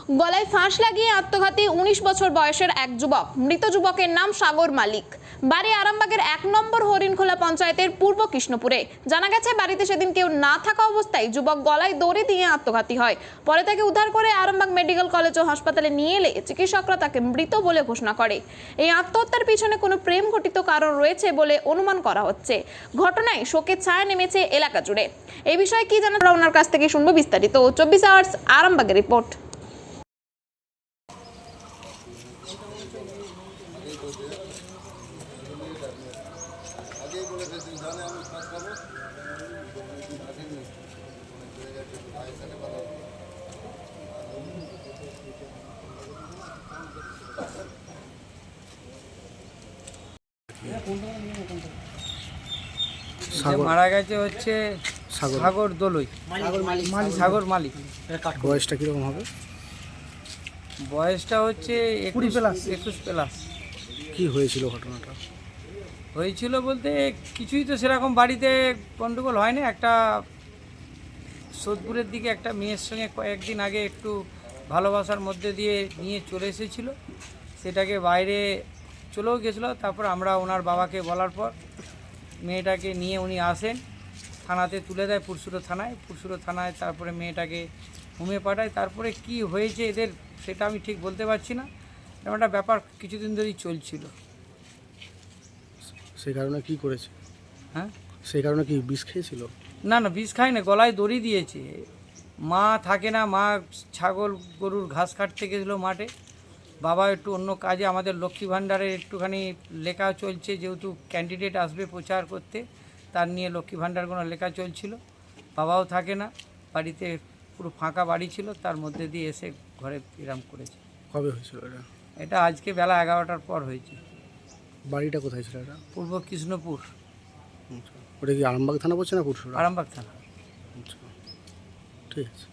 গলায় ফাঁস লাগিয়ে আত্মঘাতী 19 বছর বয়সের এক যুবক। মৃত যুবকের নাম সাগর মালিক। বাড়ি আরামবাগের 1 নম্বর হরিণখোলা পঞ্চায়েতের পূর্ব কৃষ্ণপুরে। জানা গেছে বাড়িতে সেদিন কেউ না থাকা অবস্থায় যুবক গলায় দড়ি দিয়ে আত্মঘাতী হয়। পরে তাকে উদ্ধার করে আরামবাগ মেডিকেল কলেজ ও হাসপাতালে নিয়ে এলে চিকিৎসকরা তাকে মৃত বলে ঘোষণা করে। এই আত্মহত্যার পিছনে কোনো প্রেম ঘটিত কারণ রয়েছে বলে অনুমান করা হচ্ছে। ঘটনায় শোকের ছায়া নেমেছে এলাকা জুড়ে। এই বিষয়ে কি জানা ওনার কাছ থেকে শুনবো বিস্তারিত। 24 আওয়ার্স আরামবাগের রিপোর্ট। মারা গেছে হচ্ছে সাগর দলুই, সাগর মালিক। বয়সটা কিরকম হবে? বয়সটা হচ্ছে 21 প্লাস। কি হয়েছিল ঘটনাটা? হয়েছিল বলতে কিছুই তো সেরকম বাড়িতে গন্ডগোল হয় না। একটা সোদপুরের দিকে একটা মেয়ের সঙ্গে কয়েকদিন আগে একটু ভালোবাসার মধ্যে দিয়ে নিয়ে চলে এসেছিলো, সেটাকে বাইরে চলেও গেছিলো। তারপর আমরা ওনার বাবাকে বলার পর মেয়েটাকে নিয়ে উনি আসেন, থানাতে তুলে দেয় পুরসুরো থানায়। তারপরে মেয়েটাকে হোমে পাঠায়। তারপরে কি হয়েছে এদের সেটা আমি ঠিক বলতে পারছি না। এরকম একটা ব্যাপার কিছুদিন ধরেই চলছিল। সেই কারণে কি করেছে? হ্যাঁ, সেই কারণে কি বিষ খেয়েছিল? না বিষ খায় না, গলায় দড়ি দিয়েছে। মা থাকে না, মা ছাগল গরুর ঘাস কাটতে গেছিলো মাঠে। বাবা একটু অন্য কাজে, আমাদের লক্ষ্মী ভাণ্ডারের একটুখানি লেখা চলছে, যেহেতু ক্যান্ডিডেট আসবে প্রচার করতে, তার নিয়ে লক্ষ্মী ভাণ্ডারগুলো লেখা চলছিল। বাবাও থাকে না, বাড়িতে পুরো ফাঁকা বাড়ি ছিল, তার মধ্যে দিয়ে এসে ঘরে এরম করেছে। কবে হয়েছিল এটা? এটা আজকে বেলা 11টার পর হয়েছে। বাড়িটা কোথায় ছিল এটা? পূর্ব কৃষ্ণপুর। ওটা কি আরামবাগ থানা পড়ছে না পুরসুরা? আরামবাগ থানা। আচ্ছা, ঠিক আছে।